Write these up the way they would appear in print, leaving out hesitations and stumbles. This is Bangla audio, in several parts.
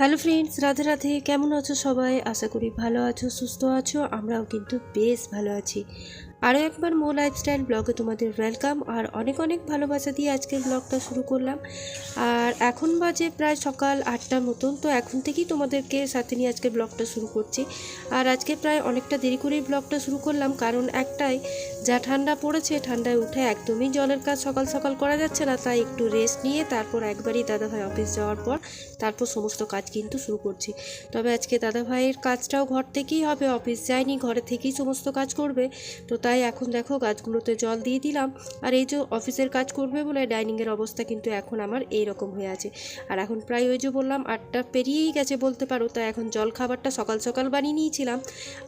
Hello friends, Radhe Radhe. কেমন আছো সবাই? আশা করি ভালো আছো, সুস্থ আছো। আমরাও কিন্তু বেশ ভালো আছি। আরও একবার মো লাইফস্টাইল ব্লগে তোমাদের ওয়েলকাম আর অনেক অনেক ভালোবাসা দিয়ে আজকের ব্লগটা শুরু করলাম। আর এখন বাজে প্রায় সকাল 8টার মতন। তো এখন থেকেই তোমাদেরকে সাথে নিয়ে আজকের ব্লগটা শুরু করছি। আর আজকে প্রায় অনেকটা দেরি করেই ব্লগটা শুরু করলাম, কারণ একটাই, যা ঠান্ডা পড়েছে, ঠান্ডায় উঠে একদমই জলের কাজ সকাল সকাল করা যাচ্ছে না। তাই একটু রেস্ট নিয়ে তারপর একবারই দাদাভাই অফিস যাওয়ার পর তারপর সমস্ত কাজ কিন্তু শুরু করছি। তবে আজকে দাদাভাইয়ের কাজটাও ঘর থেকেই হবে, অফিস যায়নি, ঘরে থেকেই সমস্ত কাজ করবে। তো তাই এখন দেখো গাছগুলোতে জল দিয়ে দিলাম। আর এই যে অফিসের কাজ করবে বলে ডাইনিংয়ের অবস্থা কিন্তু এখন আমার এই রকম হয়ে আছে। আর এখন প্রায় ওই যে বললাম 8টা পেরিয়েই গেছে বলতে পারো। তাই এখন জল খাবারটা সকাল সকাল বানিয়ে নিয়েছিলাম।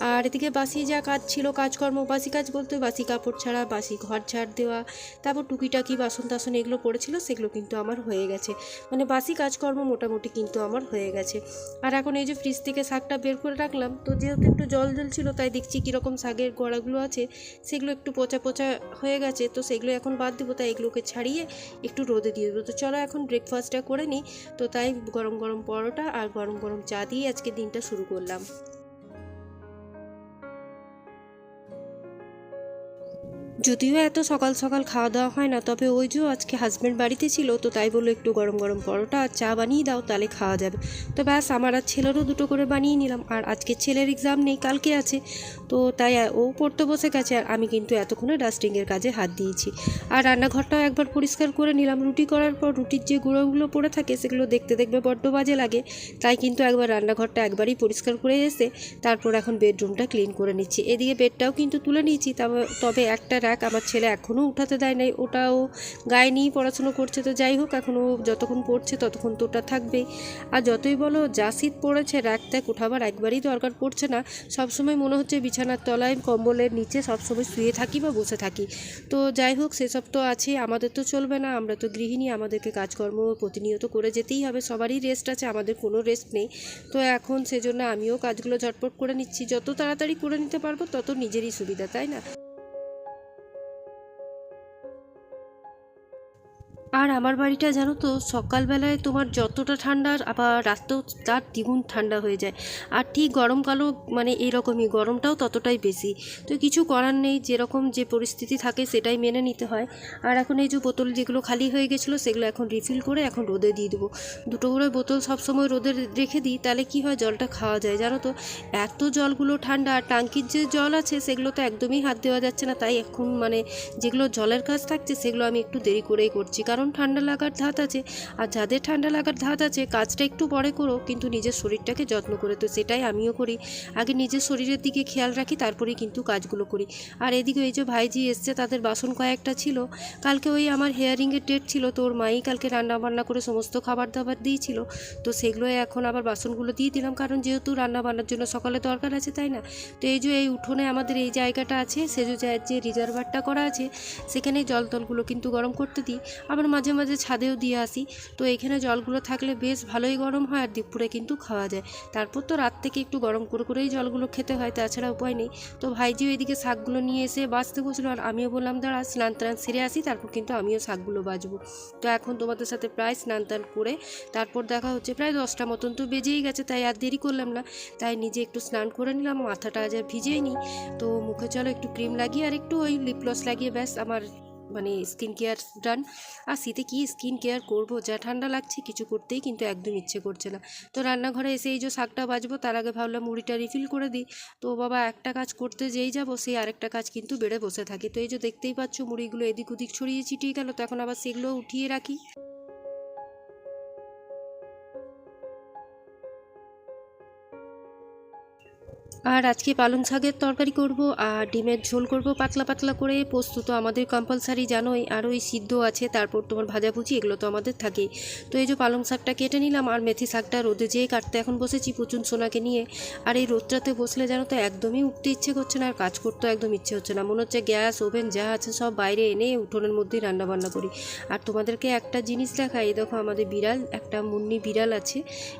আর এদিকে বাসি যা কাজ ছিল, কাজকর্ম, বাসি কাজ বলতে বাসি কাপড় ছাড়া, বাসি ঘর ঝাড় দেওয়া, তারপর টুকিটাকি বাসন টাসন এগুলো পড়েছিল, সেগুলো কিন্তু আমার হয়ে গেছে। মানে বাসি কাজকর্ম মোটামুটি কিন্তু আমার হয়ে গেছে। আর এখন এই যে ফ্রিজ থেকে শাকটা বের করে রাখলাম, তো যেহেতু একটু জল জল ছিল তাই দেখছি কীরকম শাকের গোড়াগুলো আছে সেগুলো একটু পচা পচা হয়ে গেছে। তো সেগুলো এখন বাদ দেবো, তাই এগুলোকে ছাড়িয়ে একটু রোদে দিয়ে দেবো। তো চলো এখন ব্রেকফাস্টটা করে নিই। তো তাই গরম গরম পরোটা আর গরম গরম চা দিয়ে আজকে দিনটা শুরু করলাম। যদিও এত সকাল সকাল খাওয়া দাওয়া হয় না, তবে ওই যে আজকে হাজব্যান্ড বাড়িতে ছিল, তো তাই বললো একটু গরম গরম পরোটা আর চা বানিয়ে দাও, তাহলে খাওয়া যাবে। তো ব্যাস, আমার আর ছেলেরও দুটো করে বানিয়ে নিলাম। আর আজকে ছেলের এক্সাম নেই, কালকে আছে। তো তাই ও পড়তে বসে গেছে আর আমি কিন্তু এতক্ষণে ডাস্টিংয়ের কাজে হাত দিয়েছি। আর রান্নাঘরটাও একবার পরিষ্কার করে নিলাম। রুটি করার পর রুটির যে গুঁড়োগুলো পড়ে থাকে সেগুলো দেখতে দেখবে বড্ড বাজে লাগে। তাই কিন্তু একবার রান্নাঘরটা একবারই পরিষ্কার করে এসে তারপর এখন বেডরুমটা ক্লিন করে নিচ্ছি। এদিকে বেডটাও কিন্তু তুলে নিয়েছি। তবে একটা র্যাক আমার ছেলে এখনও উঠাতে দেয় নাই, ওটাও গায়ে নিয়েই পড়াশুনো করছে। তো যাই হোক, এখনও যতক্ষণ পড়ছে ততক্ষণ তো ওটা থাকবেই। আর যতই বলো যা শীত পড়েছে, র্যাক ট্যাক উঠাবার একবারই দরকার পড়ছে না। সবসময় মনে হচ্ছে বিছানার তলায় কম্বলের নিচে সবসময় শুয়ে থাকি বা বসে থাকি। তো যাই হোক, সেসব তো আছে, আমাদের তো চলবে না, আমরা তো গৃহিণী, আমাদেরকে কাজকর্ম প্রতিনিয়ত করে যেতেই হবে। সবারই রেস্ট আছে, আমাদের কোনো রেস্ট নেই। তো এখন সেজন্য আমিও কাজগুলো ঝটপট করে নিচ্ছি। যত তাড়াতাড়ি করে নিতে পারবো তত নিজেরই সুবিধা, তাই না? আর আমার বাড়িটা জানো তো, সকালবেলায় তোমার যতটা ঠান্ডা, আবার রাতেও তার দ্বিগুণ ঠান্ডা হয়ে যায়। আর ঠিক গরমকালও মানে এরকমই, গরমটাও ততটাই বেশি। তো কিছু করার নেই, যেরকম যে পরিস্থিতি থাকে সেটাই মেনে নিতে হয়। আর এখন এই যে বোতল যেগুলো খালি হয়ে গেছিলো সেগুলো এখন রিফিল করে এখন রোদে দিয়ে দেবো। দুটো করে বোতল সবসময় রোদে রেখে দিই, তাহলে কি হয়, জলটা খাওয়া যায়। জানো তো, এত জলগুলো ঠান্ডা। আর টাঙ্কির যে জল আছে সেগুলো তো একদমই হাত দেওয়া যাচ্ছে না। তাই এখন মানে যেগুলো জলের কাজ থাকছে সেগুলো আমি একটু দেরি করেই করছি, কারণ ঠান্ডা লাগার ধাত আছে। আর যাদের ঠান্ডা লাগার ধাত আছে, কাজটা একটু পরে করো, কিন্তু নিজের শরীরটাকে যত্ন করে। তো সেটাই আমিও করি, আগে নিজের শরীরের দিকে খেয়াল রাখি, তারপরেই কিন্তু কাজগুলো করি। আর এদিকে এই যে ভাইজি এসছে, তাদের বাসন কয়েকটা ছিল। কালকে ওই আমার হেয়ারিংয়ের ডেট ছিল, তো ওর মাই কালকে রান্না বান্না করে সমস্ত খাবার দাবার দিয়েছিল। তো সেগুলোই এখন আবার বাসনগুলো দিয়ে দিলাম, কারণ যেহেতু রান্না বান্নার জন্য সকালে দরকার আছে, তাই না? তো এই যে এই উঠোনে আমাদের এই জায়গাটা আছে, সে যে রিজার্ভারটা করা আছে, সেখানে জল তলগুলো কিন্তু গরম করতে দিই। আবার মাঝে মাঝে ছাদেও দিয়ে আসি। তো এখানে জলগুলো থাকলে বেশ ভালোই গরম হয়, আর দুপুরে কিন্তু খাওয়া যায়। তারপর তো রাত থেকে একটু গরম করে করেই জলগুলো খেতে হয়, তাছাড়া উপায় নেই। তো ভাইজিও এদিকে শাকগুলো নিয়ে এসে বাছতে বসলো, আর আমিও বললাম দাঁড়া স্নান টান সেরে আসি, তারপর কিন্তু আমিও শাকগুলো বাছবো। তো এখন তোমাদের সাথে প্রায় স্নান টান করে তারপর দেখা হচ্ছে। প্রায় 10টা মতন তো বেজেই গেছে, তাই আর দেরি করলাম না। তাই নিজে একটু স্নান করে নিলাম, মাথাটা আজ আর ভিজেই নি। তো মুখে চলো একটু ক্রিম লাগিয়ে আর একটু ওই লিপ গ্লস লাগিয়ে ব্যাস আমার মানে স্কিন কেয়ার ডান। আর শীতে কি স্কিন কেয়ার করবো, যা ঠান্ডা লাগছে, কিছু করতেই কিন্তু একদম ইচ্ছে করছে না। তো রান্নাঘরে এসে এই যে শাকটা বাজবো, তার আগে ভাবলাম মুড়িটা রিফিল করে দিই। তো বাবা, একটা কাজ করতে যেই যাবো সেই আরেকটা কাজ কিন্তু বেড়ে বসে থাকে। তো এই যে দেখতেই পাচ্ছ, মুড়িগুলো এদিক ওদিক ছড়িয়ে ছিটিয়ে গেল, তো এখন আবার সেগুলো উঠিয়ে রাখি। আর আজকে পালং শাকের তরকারি করব, আর ডিমের ঝোল করব পাতলা পাতলা করে। পোস্ত তো আমাদের কম্পালসারি জানোই, আর ওই সিদ্ধ আছে, তারপর তোমার ভাজাভুজি, এগুলো তো আমাদের থাকেই। তো এই যে পালং শাকটা কেটে নিলাম, আর মেথি শাকটা রোদে যেয়ে কাটতে এখন বসেছি পুচুন সোনাকে নিয়ে। আর এই রোদটাতে বসলে জানো তো একদমই উঠতে ইচ্ছে করছে না, আর কাজ করতেও একদম ইচ্ছে হচ্ছে না। মনে হচ্ছে গ্যাস ওভেন যা আছে সব বাইরে এনে উঠোনের মধ্যেই রান্নাবান্না করি। আর তোমাদেরকে একটা জিনিস দেখাই, এই দেখো আমাদের বিড়াল, একটা মুন্নি বিড়াল আছে।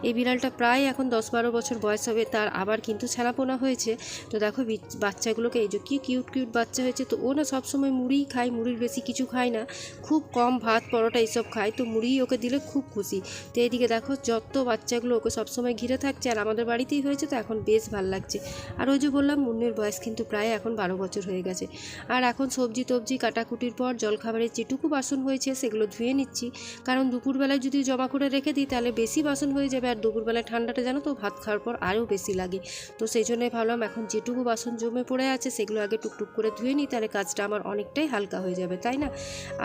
এই বিড়ালটা প্রায় এখন 10-12 বছর বয়স হবে, তার আবার কিন্তু ছানাপোনা বোনা হয়েছে। তো দেখো বাচ্চাগুলোকে, এই যে কি কিউট কিউট বাচ্চা হয়েছে। তো ও না সবসময় মুড়িই খায়, মুড়ির বেশি কিছু খায় না, খুব কম ভাত পরোটা এইসব খায়। তো মুড়ি ওকে দিলে খুব খুশি। তো এইদিকে দেখো যত বাচ্চাগুলো ওকে সবসময় ঘিরে থাকছে, আর আমাদের বাড়িতেই হয়েছে তো এখন বেশ ভালো লাগছে। আর ওই যে বললাম মুন্নির বয়স কিন্তু প্রায় এখন 12 বছর হয়ে গেছে। আর এখন সবজি টবজি কাটাকুটির পর জলখাবারের যেটুকু বাসন হয়েছে সেগুলো ধুয়ে নিচ্ছি, কারণ দুপুরবেলায় যদি জমা করে রেখে দিই তাহলে বেশি বাসন হয়ে যাবে, আর দুপুরবেলায় ঠান্ডাটা জানো তো ভাত খাওয়ার পর আরও বেশি লাগে। তো সেই জন্যই ভাবলাম এখন যেটুকু বাসন জমে পড়ে আছে সেগুলো আগে টুকটুক করে ধুয়ে নিই, তাহলে কাজটা আমার অনেকটাই হালকা হয়ে যাবে, তাই না?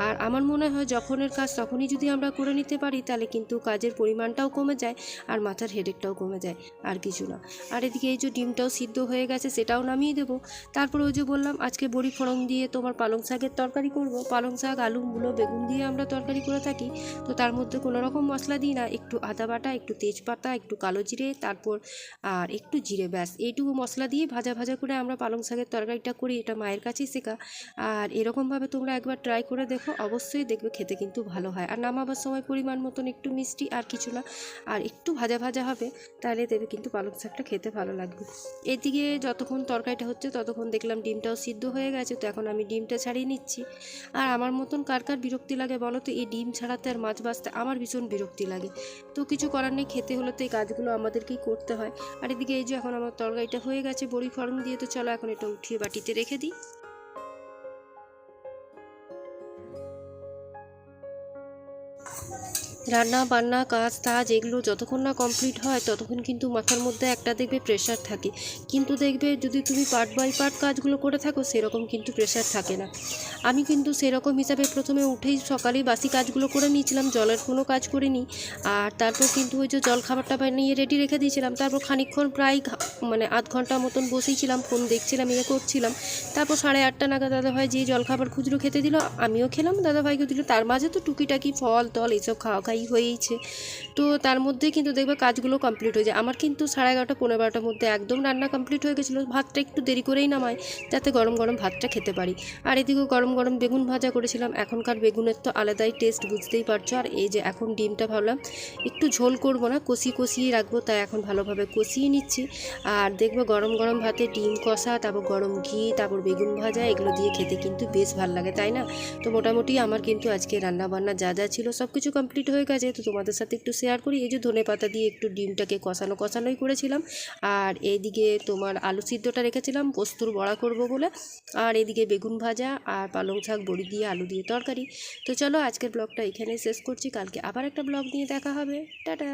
আর আমার মনে হয় যখনের কাজ তখনই যদি আমরা করে নিতে পারি তাহলে কিন্তু কাজের পরিমাণটাও কমে যায় আর মাথার হেডেকটাও কমে যায়, আর কিছু না। আর এদিকে এই যে ডিমটাও সিদ্ধ হয়ে গেছে, সেটাও নামিয়ে দেবো। তারপরে ওই যে বললাম আজকে বড়ি ফোড়ন দিয়ে তোমার পালং শাকের তরকারি করব। পালং শাক, আলু, মূলো, বেগুন দিয়ে আমরা তরকারি করে থাকি। তো তার মধ্যে কোনো রকম মশলা দিই না, একটু আদা বাটা, একটু তেজপাতা, একটু কালো জিরে, তারপর আর একটু জিরে, ব্যাস এইটুকু মশলা দিয়ে ভাজা ভাজা করে আমরা পালং শাকের তরকারিটা করি। এটা মায়ের কাছেই শেখা। আর এরকমভাবে তোমরা একবার ট্রাই করে দেখো, অবশ্যই দেখবে খেতে কিন্তু ভালো হয়। আর নামাবার সময় পরিমাণ মতন একটু মিষ্টি, আর কিছু না, আর একটু ভাজা ভাজা হবে, তাহলে দেবে কিন্তু পালং শাকটা খেতে ভালো লাগবে। এদিকে যতক্ষণ তরকারিটা হচ্ছে ততক্ষণ দেখলাম ডিমটাও সিদ্ধ হয়ে গেছে। তো এখন আমি ডিমটা ছাড়িয়ে নিচ্ছি। আর আমার মতন কার কার বিরক্তি লাগে বলো তো, এই ডিম ছাড়াতে আর মাছ ভাজতে? আমার ভীষণ বিরক্তি লাগে। তো কিছু করার নেই, খেতে হলে তো এই কাজগুলো আমাদেরকেই করতে হয়। আর এদিকে এই যে এখন আমার তরকারিটা হয়ে গেছে বড়ি ফোড়ন দিয়ে। তো চলো এখন এটা উঠিয়ে বাটিতে রেখে দিই। রান্না বান্না কাজ টাজ এগুলো যতক্ষণ না কমপ্লিট হয় ততক্ষণ কিন্তু মাথার মধ্যে একটা দেখবে প্রেশার থাকে, কিন্তু দেখবে যদি তুমি পার্ট বাই পার্ট কাজগুলো করে থাকো সেরকম কিন্তু প্রেশার থাকে না। আমি কিন্তু সেরকম হিসাবে প্রথমে উঠেই সকালেই বাসি কাজগুলো করে নিয়েছিলাম, জলের কোনো কাজ করিনি। আর তারপর কিন্তু ওই যে জল খাবারটা বানিয়ে রেডি রেখে দিয়েছিলাম। তারপর খানিকক্ষণ প্রায় মানে আধ ঘন্টা মতন বসেইছিলাম, ফোন দেখছিলাম, ইয়ে করছিলাম। তারপর 8:30 নাগাদ দাদাভাই যে জলখাবার খুচরো খেতে দিল, আমিও খেলাম, দাদাভাইকে দিল। তার মাঝে তো টুকিটাকি ফল টল এইসব খাওয়া খাই হয়েইছে। তো তার মধ্যে কিন্তু দেখবে কাজগুলো কমপ্লিট হয়ে যায়। আমার কিন্তু 11:30 পৌনে 12টার মধ্যে একদম রান্না কমপ্লিট হয়ে গেছিলো। ভাতটা একটু দেরি করেই নামাই, যাতে গরম গরম ভাতটা খেতে পারি। আর এদিকেও গরম গরম বেগুন ভাজা করেছিলাম। এখনকার বেগুনের তো আলাদাই টেস্ট, বুঝতেই পারছো। আর এই যে এখন ডিমটা ভাবলাম একটু ঝোল করবো না, কষিয়ে রাখবো, তাই এখন ভালোভাবে কষিয়ে নিচ্ছি। আর দেখবে গরম গরম ভাতে ডিম কষা, তারপর গরম ঘি, তারপর বেগুন ভাজা, এগুলো দিয়ে খেতে কিন্তু বেশ ভালো লাগে, তাই না? তো মোটামুটি আমার কিন্তু আজকে রান্না বান্না যা যা ছিল সব কিছু কমপ্লিট হয়ে গেছে। তো তোমাদের সাথে একটু শেয়ার করি। এই যে ধনেপাতা দিয়ে একটু ডিমটাকে কষানোই করেছিলাম। আর এইদিকে তোমার আলু সিদ্ধটা রেখেছিলাম পোস্তর বড়া করব বলে। আর এদিকে বেগুন ভাজা আর পালং শাক, বড়ি দিয়ে আলু দিয়ে তরকারি। তো চলো আজকের ব্লগটা এখানেই শেষ করছি, কালকে আবার একটা ব্লগ নিয়ে দেখা হবে। টাটা।